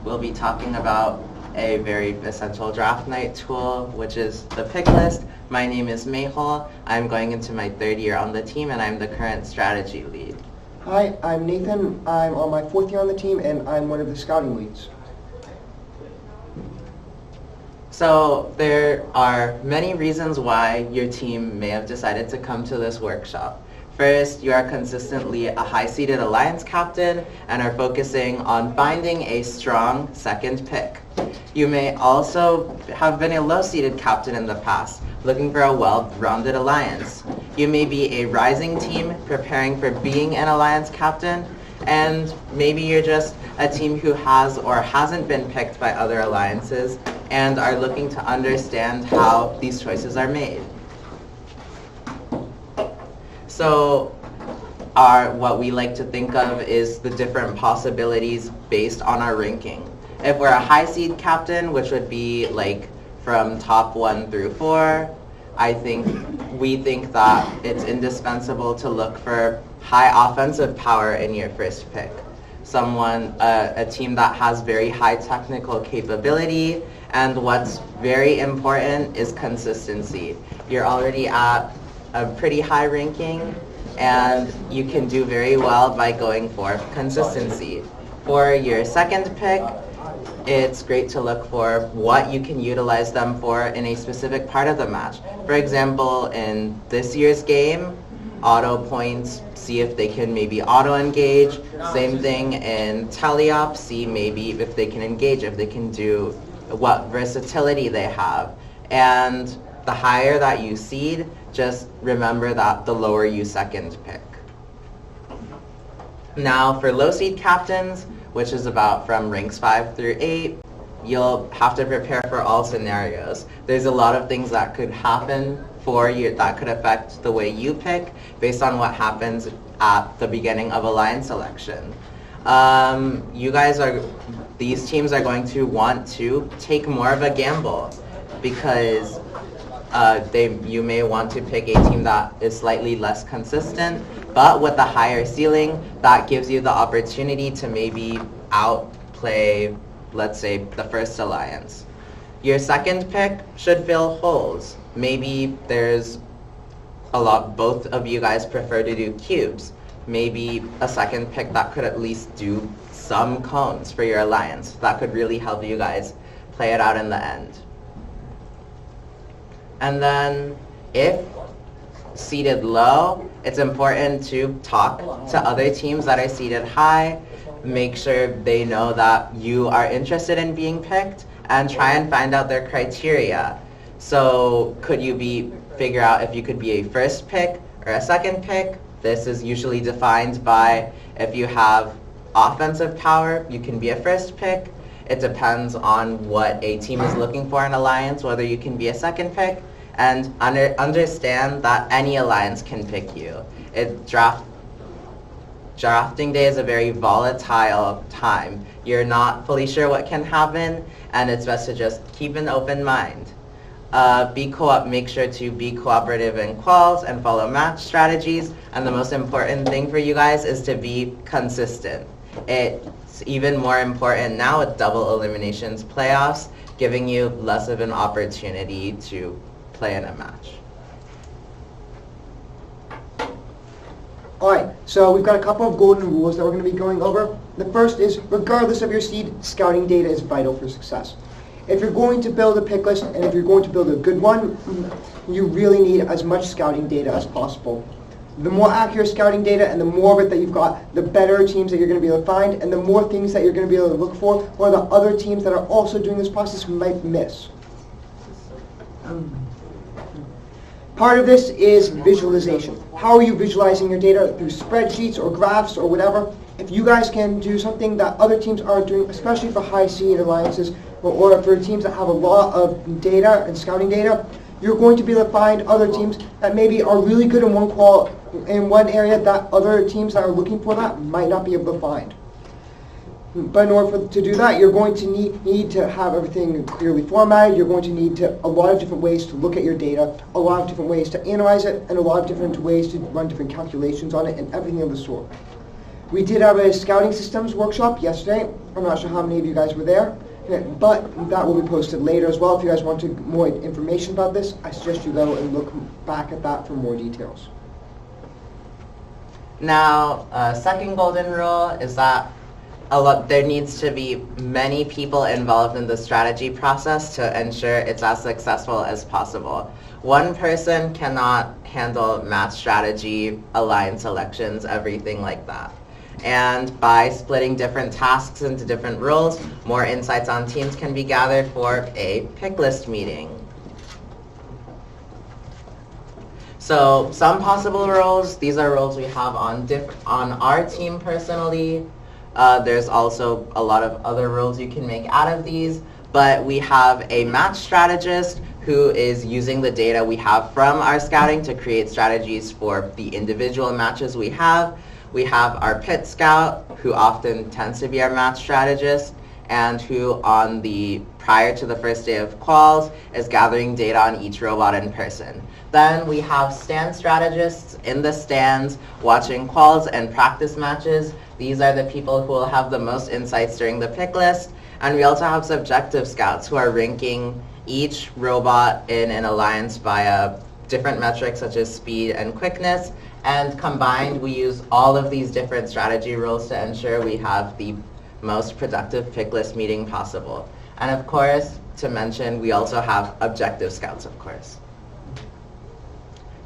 we'll be talking about a very essential draft night tool, which is the Picklist. My name is Mehul. I'm going into my third year on the team, and I'm the current strategy lead. Hi, I'm Nathan. I'm on my fourth year on the team, and I'm one of the scouting leads. So there are many reasons why your team may have decided to come to this workshop. First, you are consistently a high-seeded alliance captain and are focusing on finding a strong second pick. You may also have been a low-seeded captain in the past, looking for a well-rounded alliance. You may be a rising team preparing for being an alliance captain, and maybe you're just a team who has or hasn't been picked by other alliances and are looking to understand how these choices are made. So what we like to think of is the different possibilities based on our ranking. If we're a high seed captain, which would be like from top 1 through 4, we think that it's indispensable to look for high offensive power in your first pick. A team that has very high technical capability, and what's very important is consistency. You're already at a pretty high ranking, and you can do very well by going for consistency. For your second pick, it's great to look for what you can utilize them for in a specific part of the match. For example, in this year's game, auto points, see if they can maybe auto-engage. Same thing in teleop, see maybe if they can engage, if they can do what versatility they have. And the higher that you seed, just remember that the lower you second pick. Now for low seed captains, which is about from ranks 5 through 8, you'll have to prepare for all scenarios. There's a lot of things that could happen for you that could affect the way you pick based on what happens at the beginning of alliance selection. These teams are going to want to take more of a gamble because you may want to pick a team that is slightly less consistent, but with a higher ceiling, that gives you the opportunity to maybe outplay, let's say, the first alliance. Your second pick should fill holes. Maybe both of you guys prefer to do cubes. Maybe a second pick that could at least do some cones for your alliance. That could really help you guys play it out in the end. And then if seated low, it's important to talk to other teams that are seated high, make sure they know that you are interested in being picked, and try and find out their criteria. So figure out if you could be a first pick or a second pick. This is usually defined by if you have offensive power, you can be a first pick. It depends on what a team is looking for in alliance, whether you can be a second pick, and understand that any alliance can pick you. Drafting day is a very volatile time. You're not fully sure what can happen, and it's best to just keep an open mind. Make sure to be cooperative in quals and follow match strategies, and the most important thing for you guys is to be consistent. It's even more important now with double eliminations playoffs, giving you less of an opportunity to play in a match. Alright, so we've got a couple of golden rules that we're going to be going over. The first is, regardless of your seed, scouting data is vital for success. If you're going to build a pick list, and if you're going to build a good one, you really need as much scouting data as possible. The more accurate scouting data and the more of it that you've got, the better teams that you're going to be able to find, and the more things that you're going to be able to look for, or the other teams that are also doing this process might miss. Part of this is visualization. How are you visualizing your data? Through spreadsheets or graphs or whatever. If you guys can do something that other teams aren't doing, especially for high seed alliances, or for teams that have a lot of data and scouting data, you're going to be able to find other teams that maybe are really good in one area that other teams that are looking for that might not be able to find. But in order to do that, you're going to need to have everything clearly formatted. You're going to need a lot of different ways to look at your data, a lot of different ways to analyze it, and a lot of different ways to run different calculations on it, and everything of the sort. We did have a scouting systems workshop yesterday. I'm not sure how many of you guys were there, but that will be posted later as well. If you guys want more information about this, I suggest you go and look back at that for more details. Now, second golden rule is that there needs to be many people involved in the strategy process to ensure it's as successful as possible. One person cannot handle match strategy, alliance selections, everything like that. And by splitting different tasks into different roles, more insights on teams can be gathered for a Picklist meeting. So some possible roles, these are roles we have on our team personally. There's also a lot of other roles you can make out of these, but we have a match strategist who is using the data we have from our scouting to create strategies for the individual matches we have. We have our pit scout, who often tends to be our match strategist, and who prior to the first day of quals is gathering data on each robot in person. Then we have stand strategists in the stands watching quals and practice matches. These are the people who will have the most insights during the pick list. And we also have subjective scouts who are ranking each robot in an alliance via different metrics such as speed and quickness. And combined, we use all of these different strategy rules to ensure we have the most productive pick list meeting possible. And of course, to mention, we also have objective scouts, of course.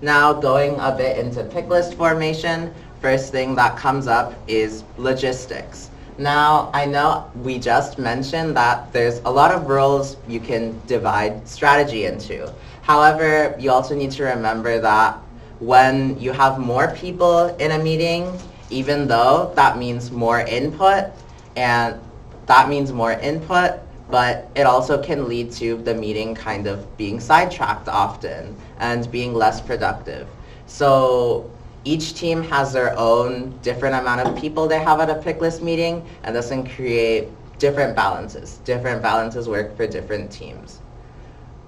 Now, going a bit into pick list formation, first thing that comes up is logistics. Now, I know we just mentioned that there's a lot of roles you can divide strategy into. However, you also need to remember that when you have more people in a meeting, even though that means more input, but it also can lead to the meeting kind of being sidetracked often and being less productive. So each team has their own different amount of people they have at a pick list meeting, and this can create different balances. Different balances work for different teams.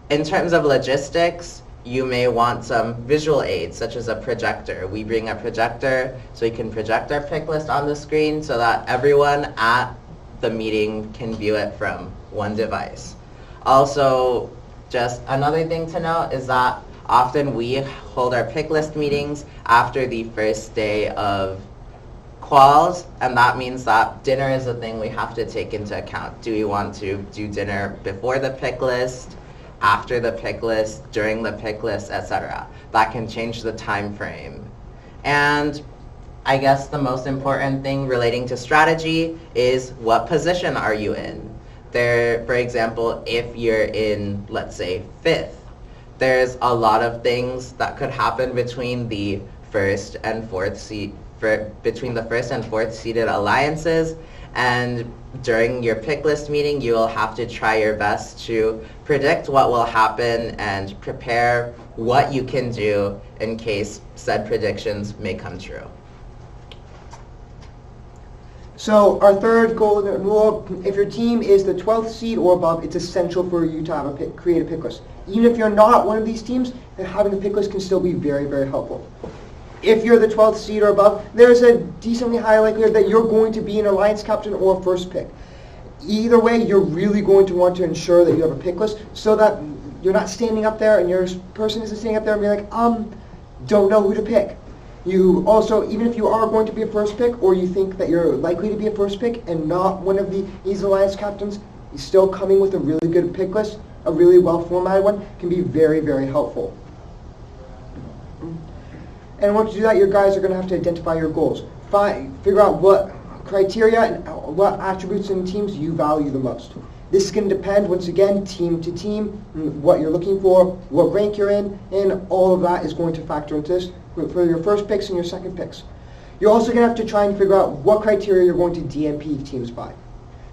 In terms of logistics, you may want some visual aids, such as a projector. We bring a projector so we can project our pick list on the screen so that everyone at the meeting can view it from one device. Also, just another thing to note is that often we hold our pick list meetings after the first day of quals, and that means that dinner is a thing we have to take into account. Do we want to do dinner before the pick list, after the pick list, during the pick list, etc.? That can change the time frame. And I guess the most important thing relating to strategy is what position are you in? For example, if you're in, let's say, 5th, there's a lot of things that could happen between the first and fourth seated alliances, and during your pick list meeting, you will have to try your best to predict what will happen and prepare what you can do in case said predictions may come true. So our third golden rule, if your team is the 12th seed or above, it's essential for you to have create a pick list. Even if you're not one of these teams, then having a pick list can still be very, very helpful. If you're the 12th seed or above, there's a decently high likelihood that you're going to be an alliance captain or a first pick. Either way, you're really going to want to ensure that you have a pick list so that you're not standing up there and your person isn't standing up there and being like, don't know who to pick. You also, even if you are going to be a first pick, or you think that you're likely to be a first pick and not one of these alliance captains, still coming with a really good pick list, a really well-formatted one, can be very, very helpful. And once you do that, your guys are going to have to identify your goals. Figure out what criteria and what attributes in teams you value the most. This is going to depend, once again, team to team, what you're looking for, what rank you're in, and all of that is going to factor into this for your first picks and your second picks. You're also going to have to try and figure out what criteria you're going to DMP teams by.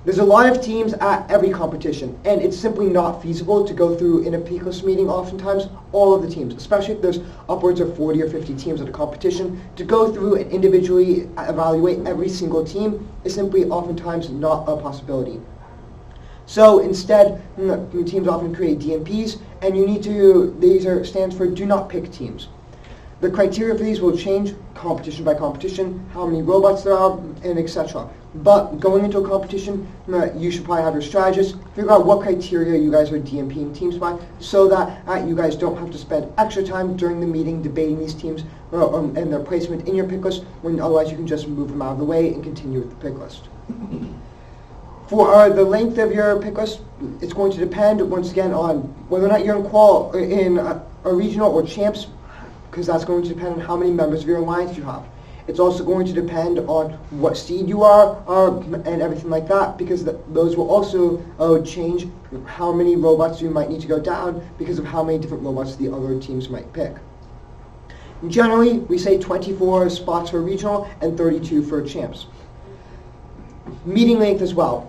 There's a lot of teams at every competition, and it's simply not feasible to go through in a Picklist meeting oftentimes all of the teams, especially if there's upwards of 40 or 50 teams at a competition. To go through and individually evaluate every single team is simply oftentimes not a possibility. So instead, teams often create DMPs, and you need to, stands for do not pick teams. The criteria for these will change competition by competition, how many robots there are, and etc. But going into a competition, you should probably have your strategist figure out what criteria you guys are DMPing teams by, so that you guys don't have to spend extra time during the meeting debating these teams and their placement in your pick list, when otherwise you can just move them out of the way and continue with the pick list. For the length of your pick list, it's going to depend once again on whether or not you're in a regional or champs, because that's going to depend on how many members of your alliance you have. It's also going to depend on what seed you are and everything like that, because those will also change how many robots you might need to go down because of how many different robots the other teams might pick. Generally, we say 24 spots for regional and 32 for champs. Meeting length as well.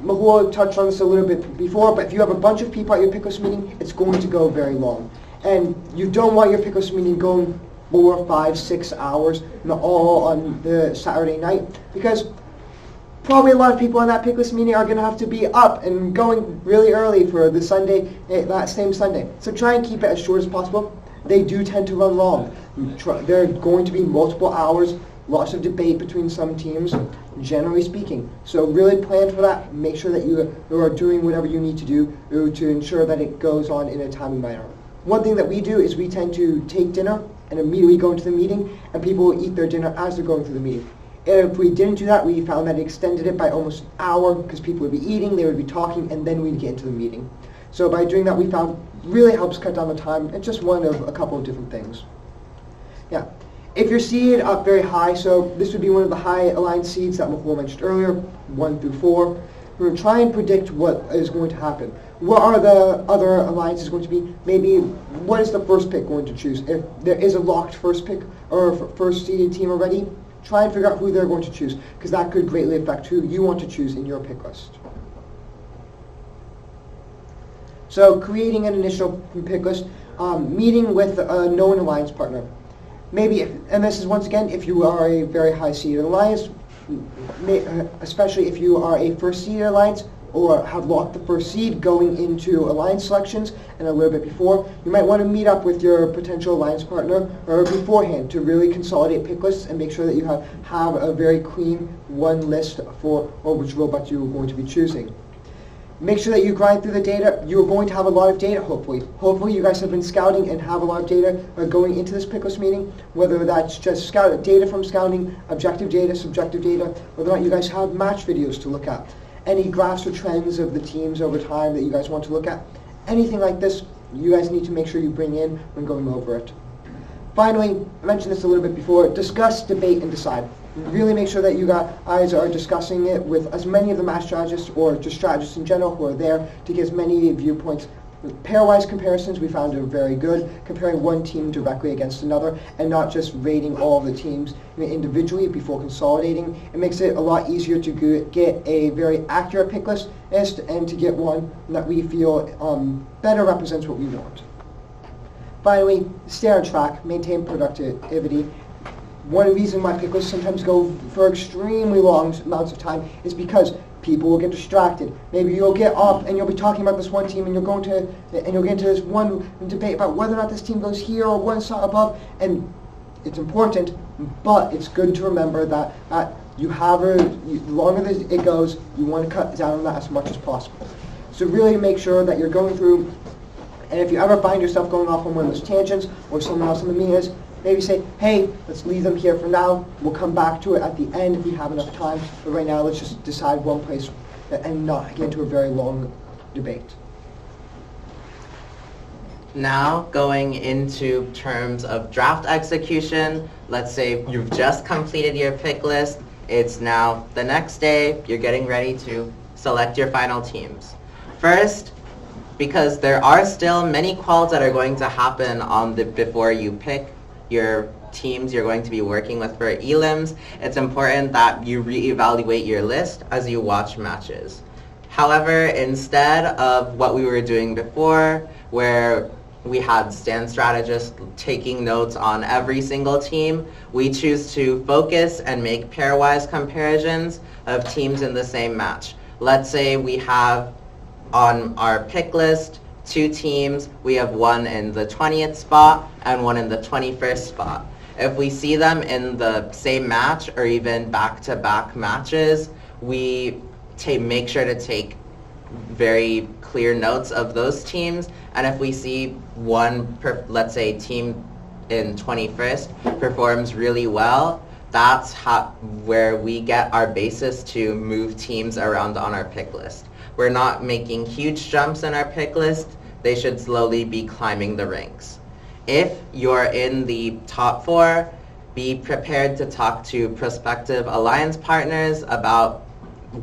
Mahul touched on this a little bit before, but if you have a bunch of people at your pick list meeting, it's going to go very long. And you don't want your pick list meeting going 4, 5, 6 hours, all on the Saturday night, because probably a lot of people on that pick list meeting are going to have to be up and going really early for the Sunday, that same Sunday. So try and keep it as short as possible. They do tend to run long. There are going to be multiple hours, lots of debate between some teams, generally speaking. So really plan for that. Make sure that you are doing whatever you need to do to ensure that it goes on in a timely manner. One thing that we do is we tend to take dinner and immediately go into the meeting, and people will eat their dinner as they're going through the meeting. If we didn't do that, we found that it extended it by almost an hour, because people would be eating, they would be talking, and then we'd get into the meeting. So by doing that, we found really helps cut down the time. It's just one of a couple of different things. Yeah. If you're seeded up very high, so this would be one of the high aligned seeds that Mahul mentioned earlier, 1 through 4. We're going to try and predict what is going to happen. What are the other alliances going to be? Maybe what is the first pick going to choose? If there is a locked first pick or first seeded team already, try and figure out who they're going to choose, because that could greatly affect who you want to choose in your pick list. So creating an initial pick list, meeting with a known alliance partner. Maybe, and this is once again, if you are a very high seeded alliance, especially if you are a first seeded alliance or have locked the first seed going into alliance selections and a little bit before, you might want to meet up with your potential alliance partner or beforehand to really consolidate pick lists and make sure that you have a very clean one list for which robots you're going to be choosing. Make sure that you grind through the data. You're going to have a lot of data, hopefully. Hopefully you guys have been scouting and have a lot of data going into this pick list meeting, whether that's just data from scouting, objective data, subjective data, whether or not you guys have match videos to look at, any graphs or trends of the teams over time that you guys want to look at. Anything like this, you guys need to make sure you bring in when going over it. Finally, I mentioned this a little bit before, discuss, debate, and decide. Really make sure that you guys are discussing it with as many of the match strategists or just strategists in general who are there to get as many viewpoints. Pairwise comparisons we found are very good, comparing one team directly against another and not just rating all of the teams individually before consolidating. It makes it a lot easier to get a very accurate pick list and to get one that we feel better represents what we want. Finally, stay on track, maintain productivity. One reason why pick lists sometimes go for extremely long amounts of time is because people will get distracted. Maybe you'll get up and you'll be talking about this one team and you'll get into this one debate about whether or not this team goes here or one slot above, and it's important, but it's good to remember that the longer it goes, you want to cut down on that as much as possible. So really make sure that you're going through, and if you ever find yourself going off on one of those tangents or someone else in the meeting is, maybe say, hey, let's leave them here for now. We'll come back to it at the end if we have enough time. But right now, let's just decide one place and not get into a very long debate. Now, going into terms of draft execution, let's say you've just completed your pick list. It's now the next day. You're getting ready to select your final teams. First, because there are still many quals that are going to happen before you pick your teams you're going to be working with for elims, it's important that you reevaluate your list as you watch matches. However, instead of what we were doing before, where we had stand strategists taking notes on every single team, we choose to focus and make pairwise comparisons of teams in the same match. Let's say we have on our pick list 2 teams, we have one in the 20th spot and one in the 21st spot. If we see them in the same match or even back-to-back matches, we make sure to take very clear notes of those teams. And if we see one, let's say, team in 21st performs really well, that's where we get our basis to move teams around on our pick list. We're not making huge jumps in our pick list. They should slowly be climbing the ranks. If you're in the top 4, be prepared to talk to prospective alliance partners about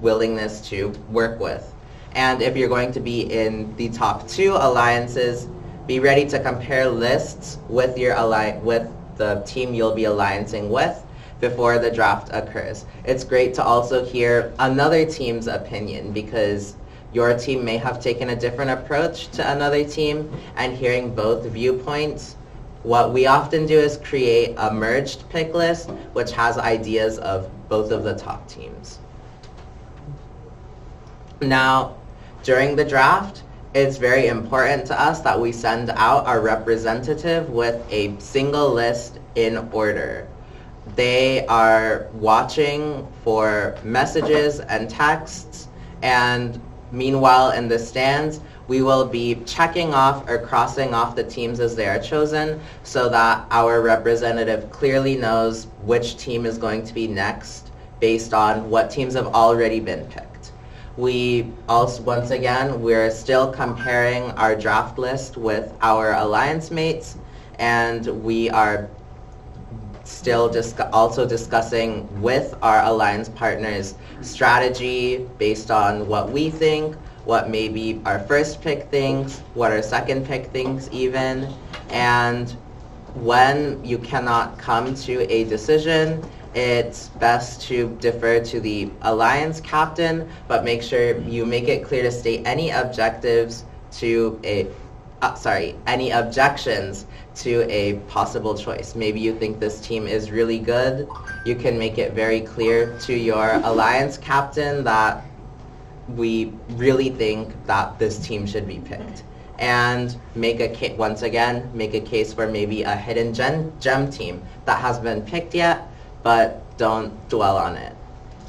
willingness to work with. And if you're going to be in the top 2 alliances, be ready to compare lists with with the team you'll be alliancing with before the draft occurs. It's great to also hear another team's opinion, because your team may have taken a different approach to another team, and hearing both viewpoints. What we often do is create a merged pick list which has ideas of both of the top teams. Now, during the draft, it's very important to us that we send out our representative with a single list in order. They are watching for messages and texts, and meanwhile in the stands, we will be checking off or crossing off the teams as they are chosen, so that our representative clearly knows which team is going to be next based on what teams have already been picked. We also, once again, we're still comparing our draft list with our alliance mates, and we are still also discussing with our alliance partners strategy based on what we think, what maybe our first pick thinks, what our second pick thinks even. And when you cannot come to a decision, it's best to defer to the alliance captain, but make sure you make it clear to state any objectives to any objections to a possible choice. Maybe you think this team is really good. You can make it very clear to your alliance captain that we really think that this team should be picked. And once again, make a case for maybe a hidden gem team that hasn't been picked yet, but don't dwell on it.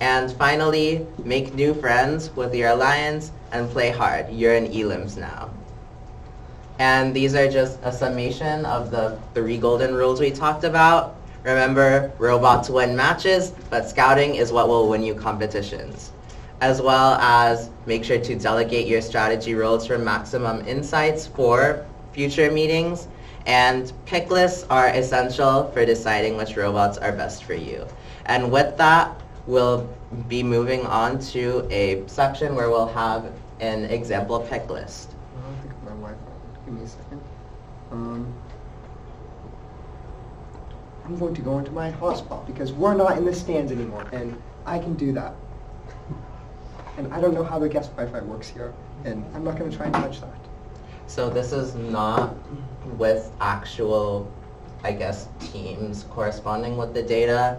And finally, make new friends with your alliance and play hard. You're in elims now. And these are just a summation of the 3 golden rules we talked about. Remember, robots win matches, but scouting is what will win you competitions. As well as make sure to delegate your strategy roles for maximum insights for future meetings. And pick lists are essential for deciding which robots are best for you. And with that, we'll be moving on to a section where we'll have an example pick list. I'll think of my Wi-Fi. Give me a second. I'm going to go into my hotspot because we're not in the stands anymore, and I can do that. And I don't know how the guest Wi-Fi works here, and I'm not going to try and touch that. So this is not with actual, I guess, teams corresponding with the data.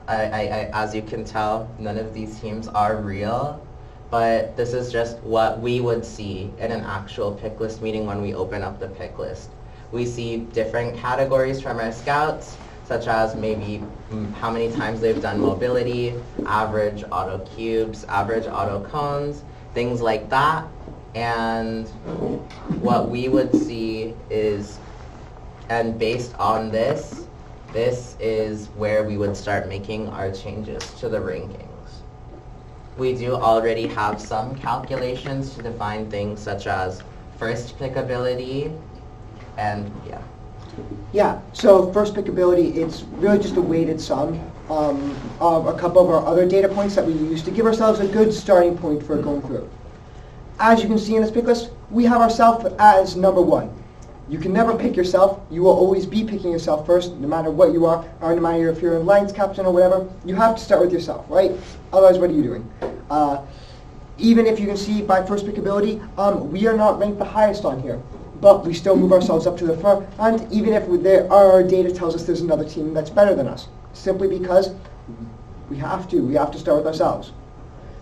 As you can tell, none of these teams are real, but this is just what we would see in an actual pick list meeting when we open up the pick list. We see different categories from our scouts, such as maybe how many times they've done mobility, average auto cubes, average auto cones, things like that. And what we would see is, and based on this is where we would start making our changes to the rankings. We do already have some calculations to define things such as first pick ability, and yeah. Yeah, so first pick ability, it's really just a weighted sum of a couple of our other data points that we use to give ourselves a good starting point for going through. As you can see in this pick list, we have ourselves as number 1. You can never pick yourself. You will always be picking yourself first, no matter what you are, or no matter if you're an alliance captain or whatever. You have to start with yourself, right? Otherwise, what are you doing? Even if you can see by first pick ability, we are not ranked the highest on here, but we still move ourselves up to the front, and even if our data tells us there's another team that's better than us, simply because we have to start with ourselves.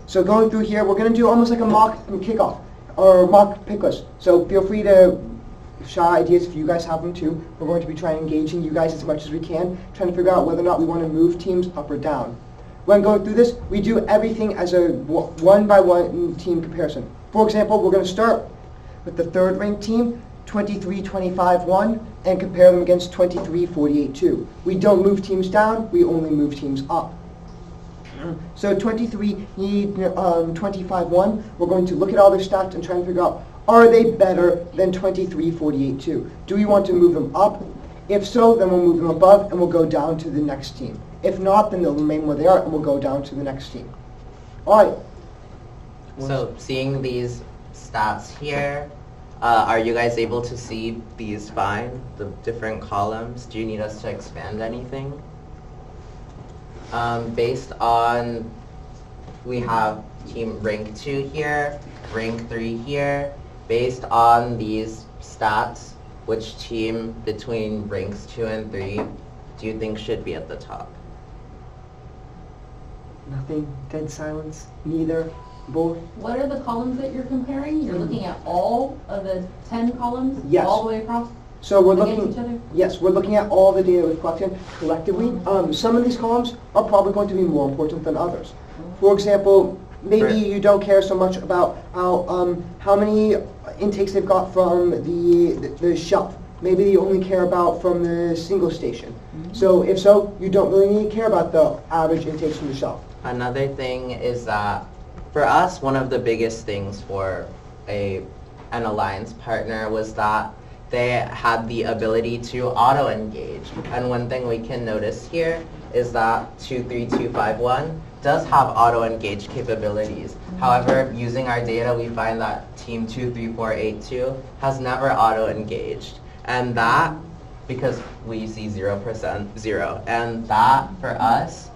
So going through here, we're going to do almost like a mock kickoff. our mock pick list. So feel free to share ideas if you guys have them too. We're going to be trying engaging you guys as much as we can, trying to figure out whether or not we want to move teams up or down. When going through this, we do everything as a one-by-one team comparison. For example, we're going to start with the third ranked team, 23-25-1, and compare them against 23-48-2. We don't move teams down, we only move teams up. So 23-25-1, we're going to look at all their stats and try and figure out, are they better than 23-48-2? Do we want to move them up? If so, then we'll move them above and we'll go down to the next team. If not, then they'll remain where they are and we'll go down to the next team. All right. So seeing these stats here, are you guys able to see these fine, the different columns? Do you need us to expand anything? Based on, we have team rank 2 here, rank 3 here. Based on these stats, which team between ranks 2 and 3 do you think should be at the top? Nothing. Dead silence. Neither. Both. What are the columns that you're comparing? You're looking at all of the 10 columns? Yes. All the way across? So we're Against looking. each other? Yes, we're looking at all the data we've collected collectively. Some of these columns are probably going to be more important than others. For example, maybe Right. you don't care so much about how many intakes they've got from the shelf. Maybe you only care about from the single station. So if so, you don't really need to care about the average intakes from the shelf. Another thing is that for us, one of the biggest things for an alliance partner was that they had the ability to auto-engage. And one thing we can notice here is that 23251 does have auto-engage capabilities. However, using our data, we find that team 23482 has never auto-engaged. And that, because we see 0%, 0. And that, for us,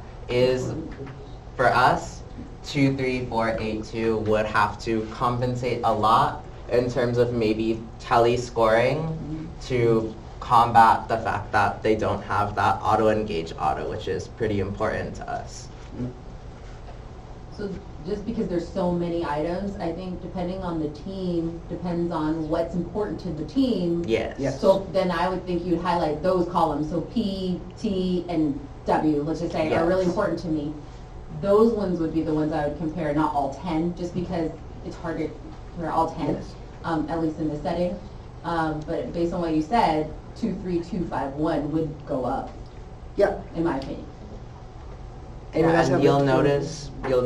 23482 would have to compensate a lot in terms of maybe tele scoring to combat the fact that they don't have that auto-engage which is pretty important to us. So just because there's so many items, I think depending on the team, depends on what's important to the team. Yes. Yes. So then I would think you'd highlight those columns. So P, T, and W, let's just say, Yes. are really important to me. Those ones would be the ones I would compare, not all 10, just because it's harder for all 10, Yes. at least in this setting. But based on what you said, 23251 would go up, Yeah. in my opinion. Anyone else And have you'll a-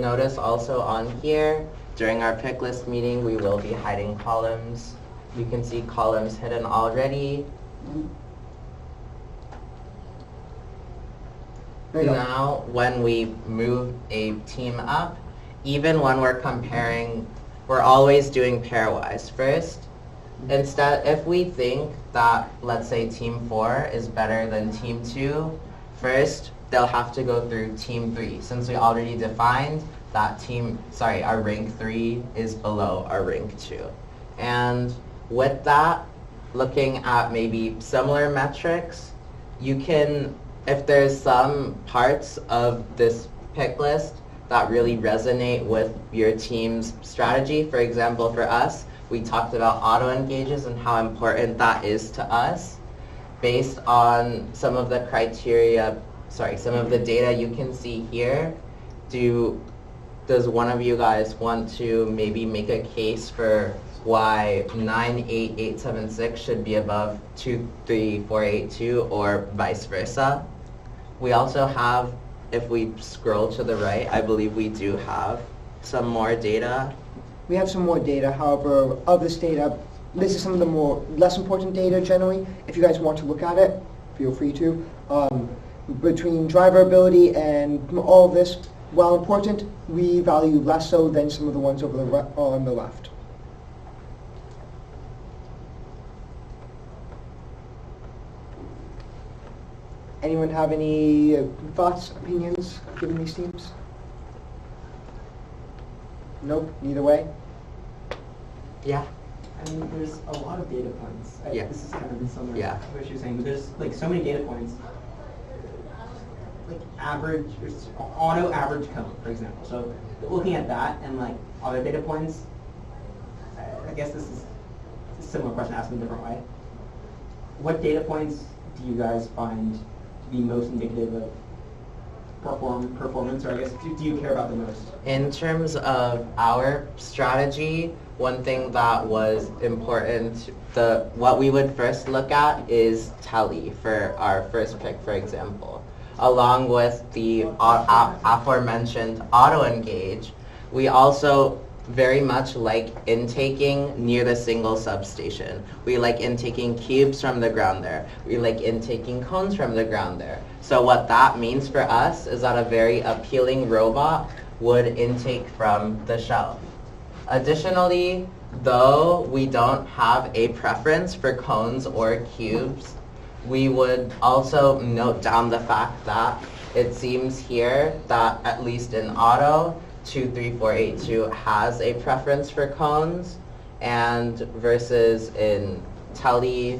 notice also on here, during our pick list meeting, we will be hiding columns. You can see columns hidden already. There you go. Now, when we move a team up, even when we're comparing, we're always doing pairwise first. Instead, if we think that, let's say, team 4 is better than team 2, first, they'll have to go through team 3, since we already defined that our rank 3 is below our rank 2. And with that, looking at maybe similar metrics, you can, if there's some parts of this pick list that really resonate with your team's strategy, for example, for us, we talked about auto-engages and how important that is to us. Based on some of the some of the data you can see here, does one of you guys want to maybe make a case for why 98876 should be above 23482 or vice versa? We also have, if we scroll to the right, I believe we do have some more data. We have some more data, however, of this data, this is some of the less important data generally. If you guys want to look at it, feel free to. Between driver ability and all of this, while important, we value less so than some of the ones over on the left. Anyone have any thoughts, opinions, given these teams? Nope, neither way. Yeah. I mean, there's a lot of data points. Yeah. This is kind of in summary Yeah. of what you're saying, but there's like so many data points. Like average, auto average code, for example. So looking at that and like other data points, I guess this is a similar question asked in a different way. What data points do you guys find to be most indicative of performance, or I guess, do you care about the most? In terms of our strategy, one thing that was important, what we would first look at is tally for our first pick, for example. Along with the aforementioned auto-engage, we also very much like intaking near the single substation. We like intaking cubes from the ground there. We like intaking cones from the ground there. So what that means for us is that a very appealing robot would intake from the shelf. Additionally, though we don't have a preference for cones or cubes, we would also note down the fact that it seems here that at least in auto, 23482 has a preference for cones, and versus in tele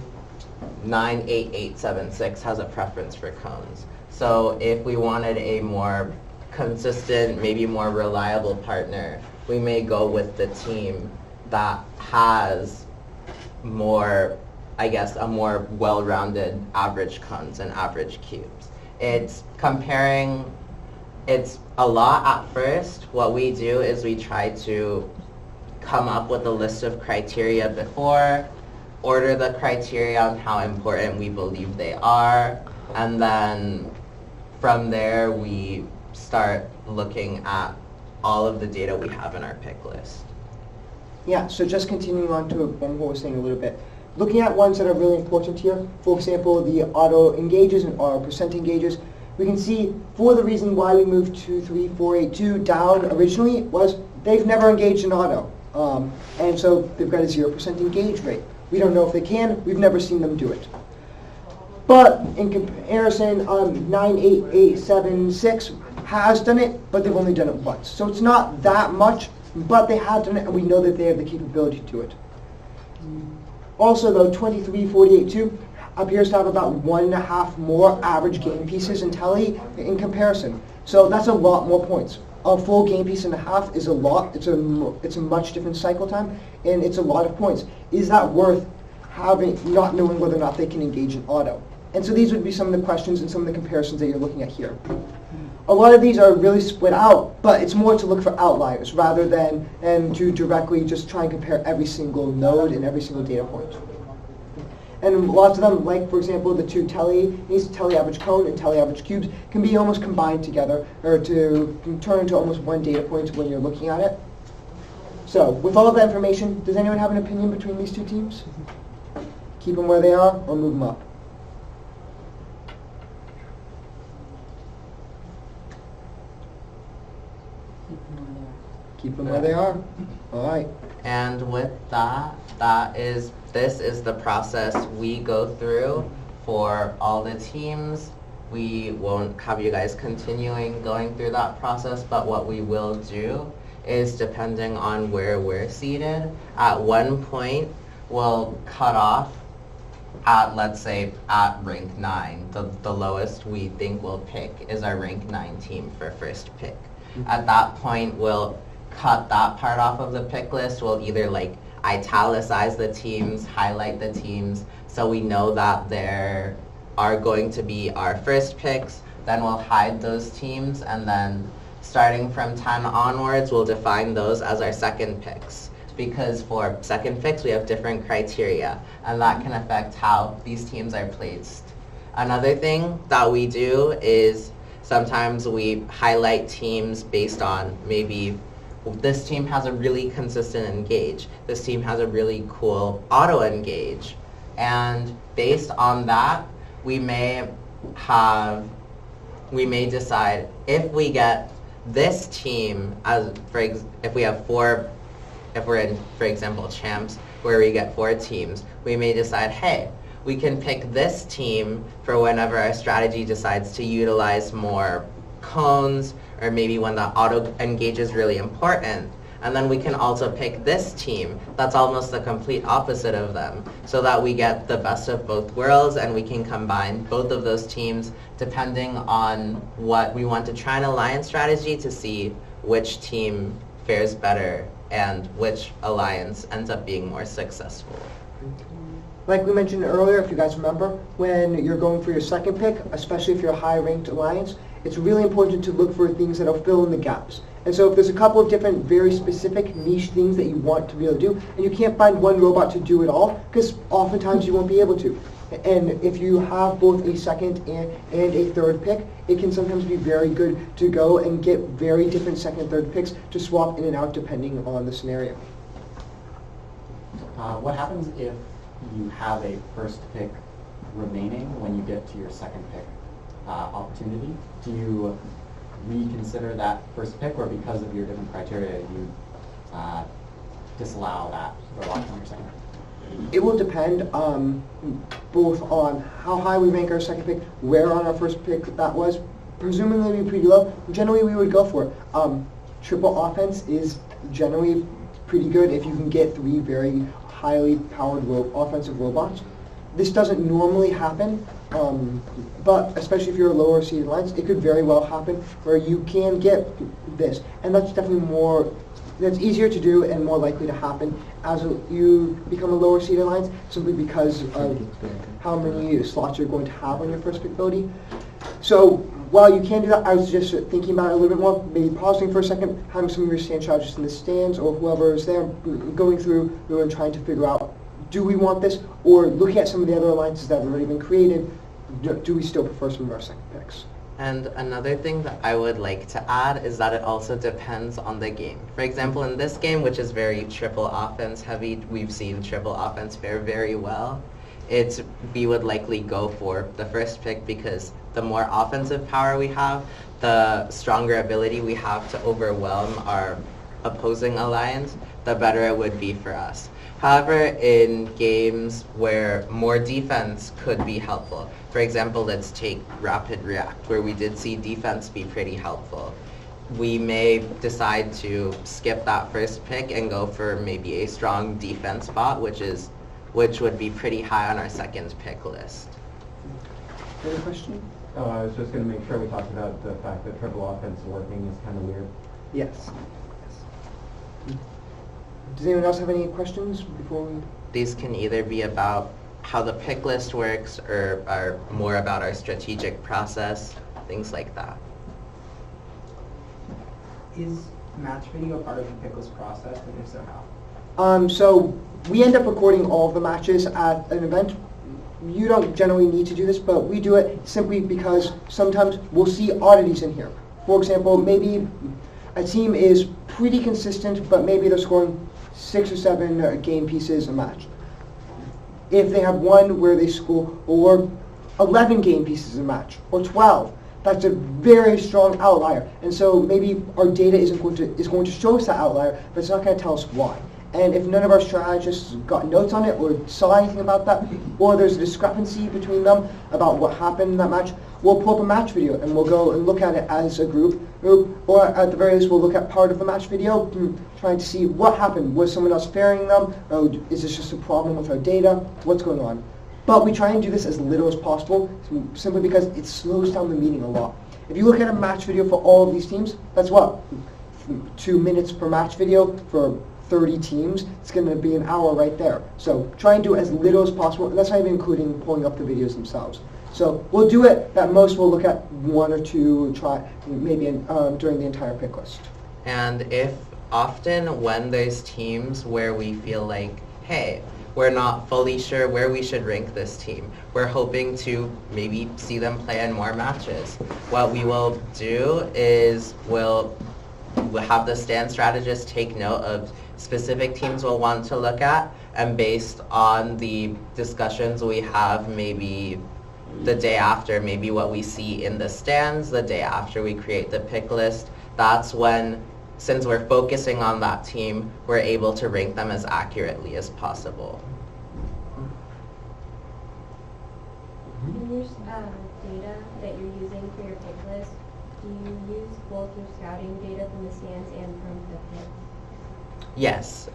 98876 has a preference for cones. So if we wanted a more consistent, maybe more reliable partner, we may go with the team that has more, I guess, a more well-rounded average cones and average cubes. It's comparing, it's a lot at first. What we do is we try to come up with a list of criteria before, order the criteria on how important we believe they are, and then from there we start looking at all of the data we have in our pick list. Yeah, so just continuing on to what we were saying a little bit. Looking at ones that are really important here, for example, the auto engages and auto percent engages, we can see for the reason why we moved 23482 down originally was they've never engaged in auto. And so they've got a 0% engage rate. We don't know if they can, we've never seen them do it. But in comparison, 98876 has done it, but they've only done it once. So it's not that much, but they have done it, and we know that they have the capability to do it. Also, though, 23482 appears to have about 1.5 more average game pieces in tele in comparison. So that's a lot more points. A full game piece and a half is a lot. It's a much different cycle time, and it's a lot of points. Is that worth not knowing whether or not they can engage in auto? And so these would be some of the questions and some of the comparisons that you're looking at here. A lot of these are really split out, but it's more to look for outliers rather than to directly just try and compare every single node and every single data point. And lots of them, like for example the two tele average cone and tele average cubes, can be almost combined together or to turn into almost one data point when you're looking at it. So with all of that information, does anyone have an opinion between these two teams? Keep them where they are or move them up? Keep them where they are. All right. And with that, this is the process we go through for all the teams. We won't have you guys continuing going through that process, but what we will do is, depending on where we're seated, at one point we'll cut off at, let's say, at rank 9. The lowest we think we'll pick is our rank 9 team for first pick. At that point, we'll cut that part off of the pick list. We'll either like italicize the teams, highlight the teams, so we know that there are going to be our first picks. Then we'll hide those teams, and then starting from 10 onwards, we'll define those as our second picks. Because for second picks, we have different criteria, and that can affect how these teams are placed. Another thing that we do is sometimes we highlight teams based on maybe this team has a really consistent engage. This team has a really cool auto engage. And based on that, we may decide if we get this team if we're in, for example, champs, where we get 4 teams, we may decide, hey, we can pick this team for whenever our strategy decides to utilize more cones, or maybe when the auto engage is really important. And then we can also pick this team that's almost the complete opposite of them, so that we get the best of both worlds, and we can combine both of those teams depending on what we want to try an alliance strategy to see which team fares better and which alliance ends up being more successful. Like we mentioned earlier, if you guys remember, when you're going for your second pick, especially if you're a high-ranked alliance, it's really important to look for things that'll fill in the gaps. And so if there's a couple of different very specific niche things that you want to be able to do, and you can't find one robot to do it all, because oftentimes you won't be able to. And if you have both a second and a third pick, it can sometimes be very good to go and get very different second and third picks to swap in and out depending on the scenario. What happens if you have a first pick remaining when you get to your second pick opportunity? Do you reconsider that first pick, or because of your different criteria, you disallow that robot on your second pick? It will depend both on how high we rank our second pick, where on our first pick that was. Presumably it'd be pretty low. Generally we would go for it. Triple offense is generally pretty good if you can get 3 very highly powered offensive robots. This doesn't normally happen, but especially if you're a lower seeded alliance, it could very well happen where you can get this. And that's definitely that's easier to do and more likely to happen as you become a lower seeded alliance, simply because of how many slots you're going to have on your first pick ability. So while you can do that, I was just thinking about it a little bit more, maybe pausing for a second, having some of your stand strategists in the stands or whoever is there going through and trying to figure out, do we want this? Or looking at some of the other alliances that have already been created, do we still prefer some of our second picks? And another thing that I would like to add is that it also depends on the game. For example, in this game, which is very triple offense heavy, we've seen triple offense fare very well. We would likely go for the first pick because the more offensive power we have, the stronger ability we have to overwhelm our opposing alliance, the better it would be for us. However, in games where more defense could be helpful, for example, let's take Rapid React, where we did see defense be pretty helpful. We may decide to skip that first pick and go for maybe a strong defense bot, which would be pretty high on our second pick list. Any question? Oh, I was just going to make sure we talked about the fact that triple offense working is kind of weird. Yes. Does anyone else have any questions before we... These can either be about how the pick list works or are more about our strategic process, things like that. Is match video part of the Picklist process, and if so, how? So we end up recording all of the matches at an event. You don't generally need to do this, but we do it simply because sometimes we'll see oddities in here. For example, maybe a team is pretty consistent, but maybe they're scoring 6 or 7 game pieces a match. If they have one where they score or 11 game pieces a match, or 12, that's a very strong outlier. And so maybe our data is going to show us that outlier, but it's not going to tell us why. And if none of our strategists got notes on it or saw anything about that, or there's a discrepancy between them about what happened in that match, we'll pull up a match video and we'll go and look at it as a group, or at the very least we'll look at part of the match video, trying to see what happened. Was someone else fairing them? Or is this just a problem with our data? What's going on? But we try and do this as little as possible, simply because it slows down the meeting a lot. If you look at a match video for all of these teams, that's what? 2 minutes per match video for 30 teams, it's going to be an hour right there. So try and do as little as possible, and that's not even including pulling up the videos themselves. So we'll do it, at most we'll look at 1 or 2, maybe during the entire pick list. And if often when there's teams where we feel like, hey, we're not fully sure where we should rank this team, we're hoping to maybe see them play in more matches. What we will do is we'll have the stand strategist take note of specific teams we'll want to look at, and based on the discussions we have maybe the day after, maybe what we see in the stands the day after we create the pick list, that's when, since we're focusing on that team, we're able to rank them as accurately as possible. In your data that you're using for your pick list, do you use both your scouting data from the stands and from the picks? Yes.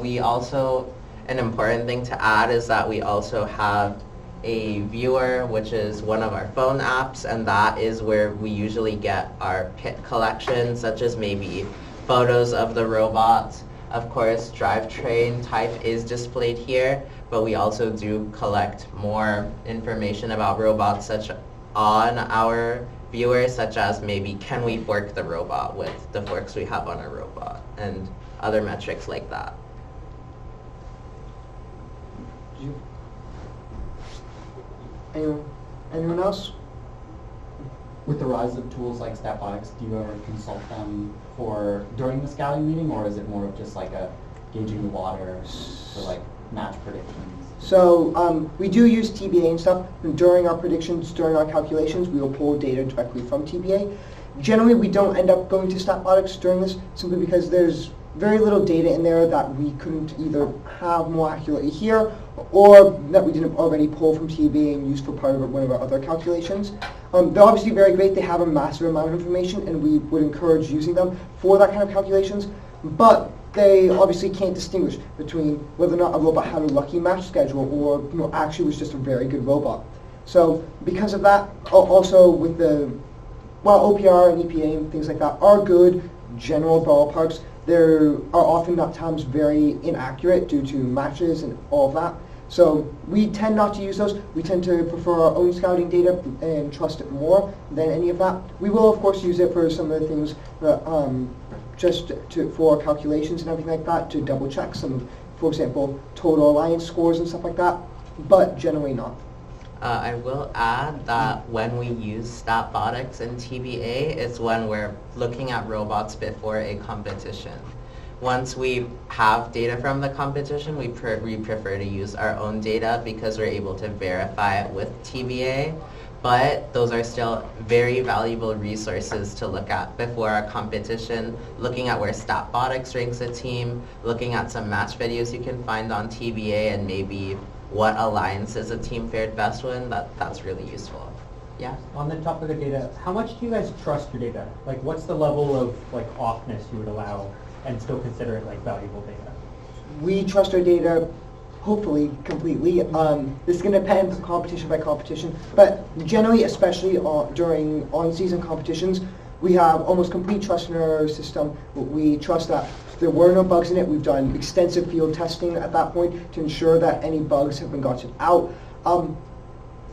We also, an important thing to add is that we also have a viewer, which is one of our phone apps, and that is where we usually get our pit collections, such as maybe photos of the robots, Of course, drivetrain type is displayed here, but we also do collect more information about robots on our viewers, such as maybe can we fork the robot with the forks we have on our robot, and other metrics like that. Anyone else? With the rise of tools like StatBotics, do you ever consult them during the scouting meeting, or is it more of just like a gauging the water for like match predictions? So we do use TBA and stuff. And during our predictions, during our calculations, we will pull data directly from TBA. Generally, we don't end up going to StatBotics during this, simply because there's very little data in there that we couldn't either have more accurately here, or that we didn't already pull from TBA and use for part of one of our other calculations. They're obviously very great. They have a massive amount of information, and we would encourage using them for that kind of calculations. But they obviously can't distinguish between whether or not a robot had a lucky match schedule or actually was just a very good robot. So because of that, also with while OPR and EPA and things like that are good general ballparks, they are often at times very inaccurate due to matches and all of that. So we tend not to use those. We tend to prefer our own scouting data and trust it more than any of that. We will, of course, use it for some of the things that, for calculations and everything like that, to double check some, for example, total alliance scores and stuff like that, but generally not. I will add that when we use StatBotics and TBA, it's when we're looking at robots before a competition. Once we have data from the competition, we prefer to use our own data because we're able to verify it with TBA. But those are still very valuable resources to look at before our competition, looking at where StatBotics ranks a team, looking at some match videos you can find on TBA, and maybe what alliances a team fared best with. That's really useful. Yeah? On the topic of data, how much do you guys trust your data? Like, what's the level of like offness you would allow and still consider it like valuable data? We trust our data, hopefully, completely. This is going to depend competition by competition, but generally, especially during on-season competitions, we have almost complete trust in our system. We trust that there were no bugs in it. We've done extensive field testing at that point to ensure that any bugs have been gotten out.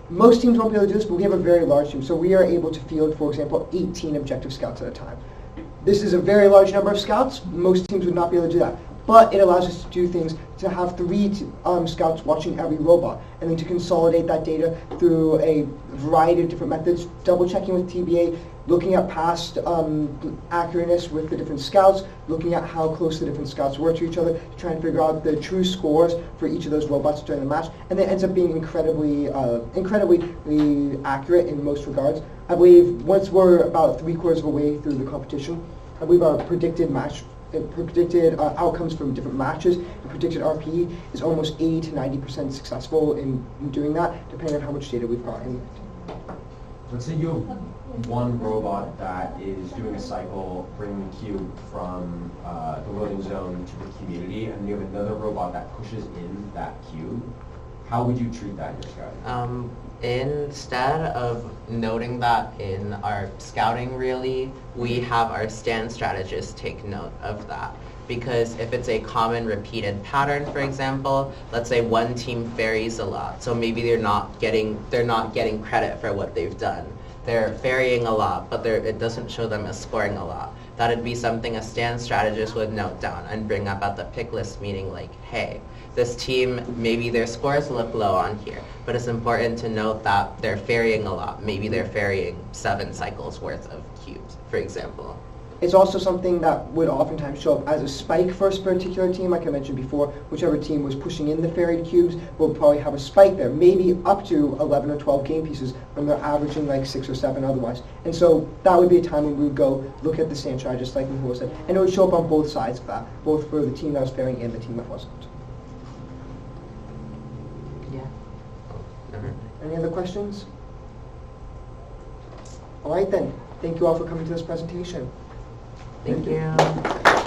Most teams won't be able to do this, but we have a very large team, so we are able to field, for example, 18 objective scouts at a time. This is a very large number of scouts. Most teams would not be able to do that. But it allows us to do things, to have 3 scouts watching every robot, and then to consolidate that data through a variety of different methods, double checking with TBA, looking at past accurateness with the different scouts, looking at how close the different scouts were to each other, to try and figure out the true scores for each of those robots during the match, and it ends up being incredibly accurate in most regards. I believe once we're about 3/4 of the way through the competition, I believe our predicted outcomes from different matches and predicted RP is almost 80 to 90% successful in doing that, depending on how much data we've got in. Let's say you have one robot that is doing a cycle, bringing the cube from the loading zone to the community, and you have another robot that pushes in that cube. How would you treat that in your scouting? Instead of noting that in our scouting, really, we have our stand strategists take note of that. Because if it's a common repeated pattern, for example, let's say one team ferries a lot, so maybe they're not getting credit for what they've done. They're ferrying a lot, but it doesn't show them as scoring a lot. That'd be something a stand strategist would note down and bring up at the pick list meeting, like, hey, this team, maybe their scores look low on here, but it's important to note that they're ferrying a lot. Maybe they're ferrying 7 cycles worth of cubes, for example. It's also something that would oftentimes show up as a spike for a particular team, like I mentioned before. Whichever team was pushing in the ferried cubes will probably have a spike there, maybe up to 11 or 12 game pieces when they're averaging like 6 or 7 otherwise. And so that would be a time when we would go look at the stand chart, just like Nicole said, and it would show up on both sides of that, both for the team that was ferrying and the team that wasn't. Yeah. Never. Any other questions? All right then. Thank you all for coming to this presentation. Thank you.